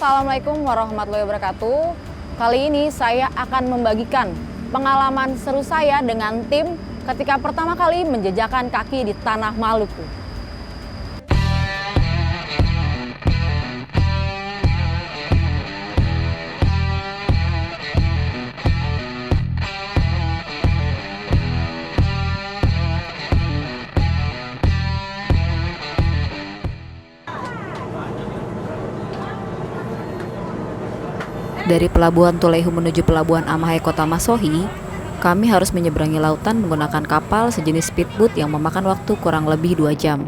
Assalamualaikum warahmatullahi wabarakatuh. Kali ini saya akan membagikan pengalaman seru saya dengan tim ketika pertama kali menjejakkan kaki di tanah Maluku. Dari Pelabuhan Tulehu menuju Pelabuhan Amahai Kota Masohi, kami harus menyeberangi lautan menggunakan kapal sejenis speedboat yang memakan waktu kurang lebih 2 jam.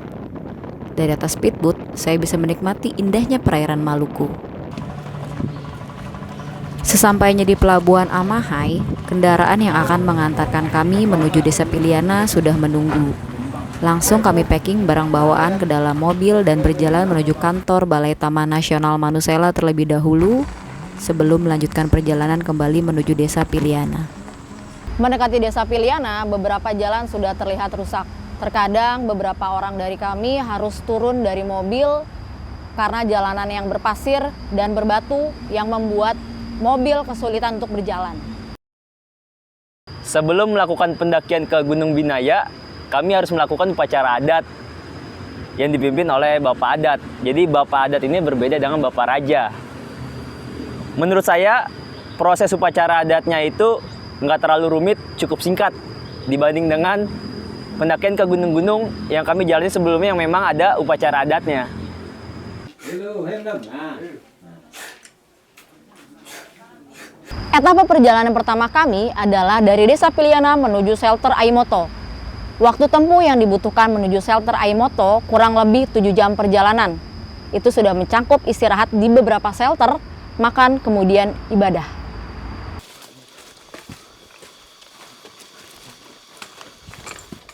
Dari atas speedboat, saya bisa menikmati indahnya perairan Maluku. Sesampainya di Pelabuhan Amahai, kendaraan yang akan mengantarkan kami menuju Desa Piliana sudah menunggu. Langsung kami packing barang bawaan ke dalam mobil dan berjalan menuju kantor Balai Taman Nasional Manusela terlebih dahulu, sebelum melanjutkan perjalanan kembali menuju Desa Piliana. Mendekati Desa Piliana, beberapa jalan sudah terlihat rusak. Terkadang beberapa orang dari kami harus turun dari mobil karena jalanan yang berpasir dan berbatu yang membuat mobil kesulitan untuk berjalan. Sebelum melakukan pendakian ke Gunung Binaya, kami harus melakukan upacara adat yang dipimpin oleh Bapak Adat. Jadi Bapak Adat ini berbeda dengan Bapak Raja. Menurut saya, proses upacara adatnya itu nggak terlalu rumit, cukup singkat dibanding dengan pendakian ke gunung-gunung yang kami jalani sebelumnya yang memang ada upacara adatnya. Etapa perjalanan pertama kami adalah dari Desa Piliana menuju shelter Aimoto. Waktu tempuh yang dibutuhkan menuju shelter Aimoto kurang lebih 7 jam perjalanan. Itu sudah mencangkup istirahat di beberapa shelter, makan, kemudian ibadah.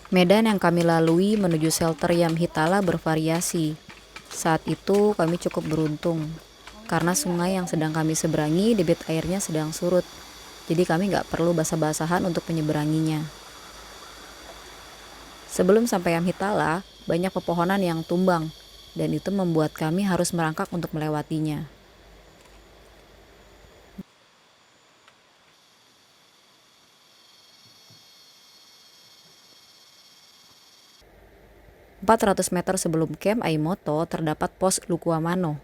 Medan yang kami lalui menuju shelter Yamhitala bervariasi. Saat itu kami cukup beruntung, karena sungai yang sedang kami seberangi debit airnya sedang surut, jadi kami nggak perlu basah-basahan untuk menyeberanginya. Sebelum sampai Yamhitala, banyak pepohonan yang tumbang, dan itu membuat kami harus merangkak untuk melewatinya. ...400 meter sebelum camp Aimoto terdapat pos Lukuamano.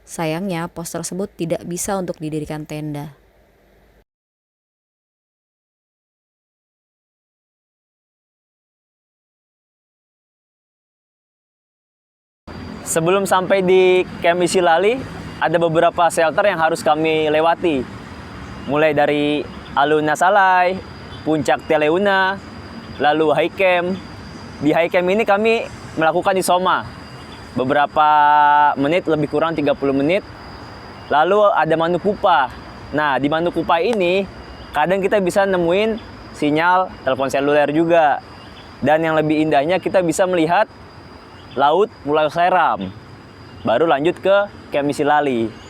Sayangnya, pos tersebut tidak bisa untuk didirikan tenda. Sebelum sampai di Camp Isilali, ada beberapa shelter yang harus kami lewati. Mulai dari Alun Nasalai, Puncak Teleuna, lalu High Camp. Di High Camp ini kami melakukan isoma beberapa menit, lebih kurang 30 menit. Lalu ada Manukupa. Nah, di Manukupa ini kadang kita bisa nemuin sinyal telepon seluler juga. Dan yang lebih indahnya kita bisa melihat Laut Pulau Seram. Baru lanjut ke Camp Isilali.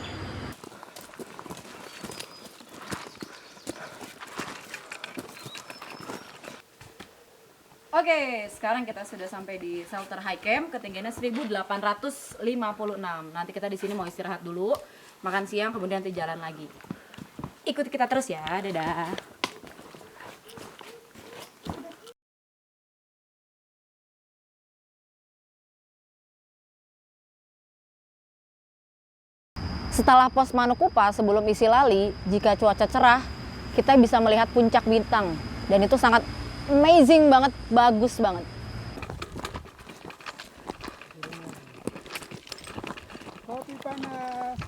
Oke, sekarang kita sudah sampai di shelter High Camp, ketinggiannya 1856. Nanti kita di sini mau istirahat dulu, makan siang, kemudian nanti jalan lagi. Ikuti kita terus ya, dadah. Setelah pos Manukupa sebelum Isilali, jika cuaca cerah, kita bisa melihat puncak bintang. Dan itu sangat amazing banget, bagus banget. Kopi panas.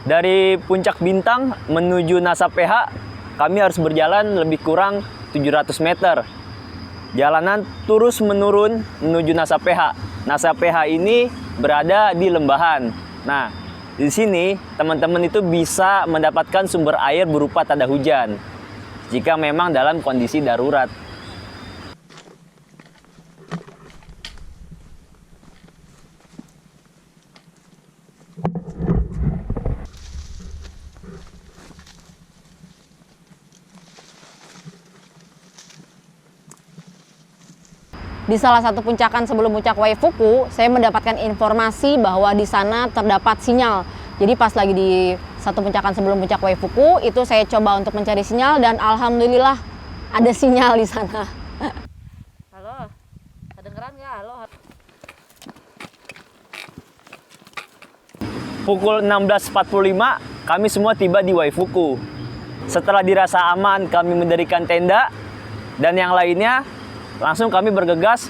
Dari Puncak Bintang menuju Nasa PH, kami harus berjalan lebih kurang 700 meter. Jalanan terus menurun menuju Nasa PH. Nasa PH ini berada di lembahan. Nah, di sini teman-teman itu bisa mendapatkan sumber air berupa tanda hujan jika memang dalam kondisi darurat. Di salah satu puncakan sebelum puncak Waifuku, saya mendapatkan informasi bahwa di sana terdapat sinyal. Jadi pas lagi di satu puncakan sebelum puncak Waifuku, itu saya coba untuk mencari sinyal dan alhamdulillah ada sinyal di sana. Halo, kedengeran nggak? Halo. Pukul 16.45, kami semua tiba di Waifuku. Setelah dirasa aman, kami mendirikan tenda, dan yang lainnya langsung kami bergegas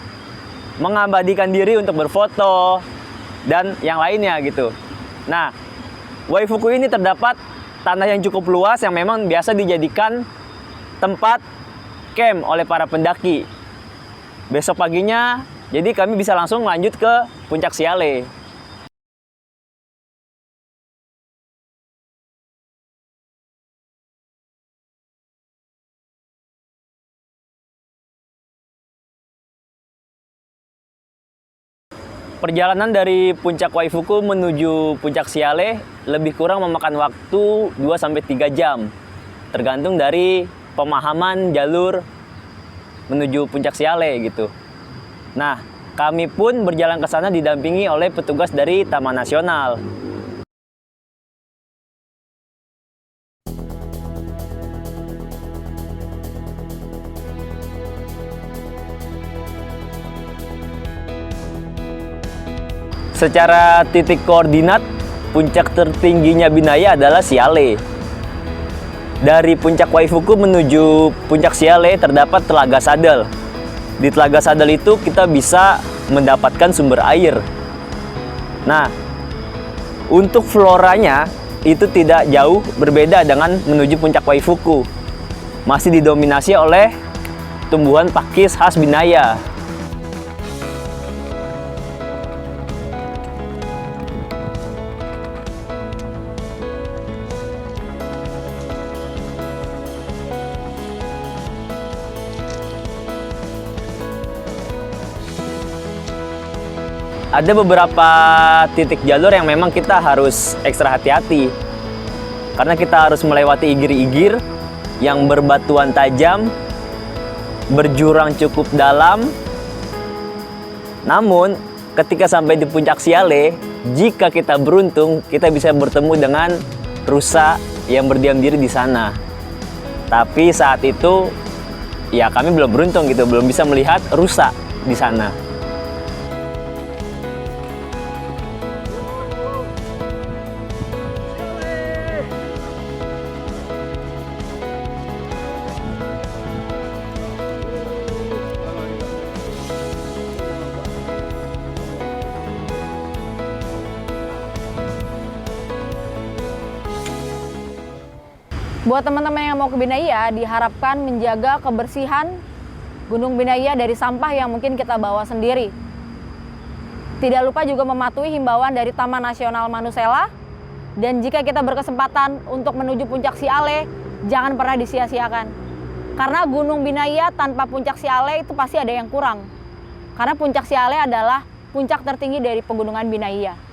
mengabadikan diri untuk berfoto dan yang lainnya gitu. Nah, Waifuku ini terdapat tanah yang cukup luas yang memang biasa dijadikan tempat camp oleh para pendaki. Besok paginya, jadi kami bisa langsung lanjut ke Puncak Siale. Perjalanan dari Puncak Waifuku menuju Puncak Siale lebih kurang memakan waktu 2-3 jam. Tergantung dari pemahaman jalur menuju Puncak Siale gitu. Nah, kami pun berjalan ke sana didampingi oleh petugas dari Taman Nasional. Secara titik koordinat, puncak tertingginya Binaya adalah Siale. Dari Puncak Waifuku menuju Puncak Siale terdapat Telaga Sadel. Di Telaga Sadel itu kita bisa mendapatkan sumber air. Nah, untuk floranya itu tidak jauh berbeda dengan menuju Puncak Waifuku. Masih didominasi oleh tumbuhan pakis khas Binaya. Ada beberapa titik jalur yang memang kita harus ekstra hati-hati. Karena kita harus melewati igir-igir yang berbatuan tajam, berjurang cukup dalam. Namun, ketika sampai di Puncak Siale, jika kita beruntung, kita bisa bertemu dengan rusa yang berdiam diri di sana. Tapi saat itu, ya kami belum beruntung gitu, belum bisa melihat rusa di sana. Buat teman-teman yang mau ke Binaya, diharapkan menjaga kebersihan Gunung Binaya dari sampah yang mungkin kita bawa sendiri. Tidak lupa juga mematuhi himbauan dari Taman Nasional Manusela. Dan jika kita berkesempatan untuk menuju Puncak Siale, jangan pernah disia-siakan. Karena Gunung Binaya tanpa Puncak Siale itu pasti ada yang kurang. Karena Puncak Siale adalah puncak tertinggi dari Pegunungan Binaya.